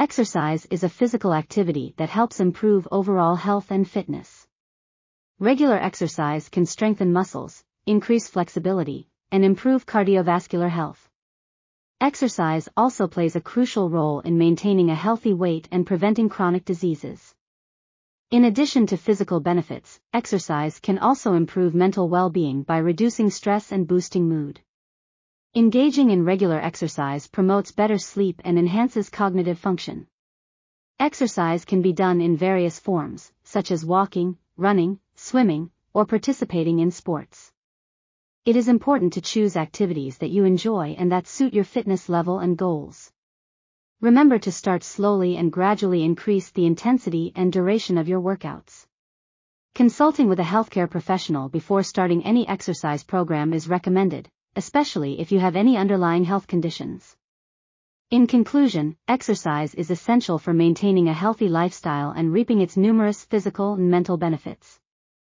Exercise is a physical activity that helps improve overall health and fitness. Regular exercise can strengthen muscles, increase flexibility, and improve cardiovascular health. Exercise also plays a crucial role in maintaining a healthy weight and preventing chronic diseases. In addition to physical benefits, exercise can also improve mental well-being by reducing stress and boosting mood. Engaging in regular exercise promotes better sleep and enhances cognitive function. Exercise can be done in various forms, such as walking, running, swimming, or participating in sports. It is important to choose activities that you enjoy and that suit your fitness level and goals. Remember to start slowly and gradually increase the intensity and duration of your workouts. Consulting with a healthcare professional before starting any exercise program is recommended, especially if you have any underlying health conditions. In conclusion, exercise is essential for maintaining a healthy lifestyle and reaping its numerous physical and mental benefits.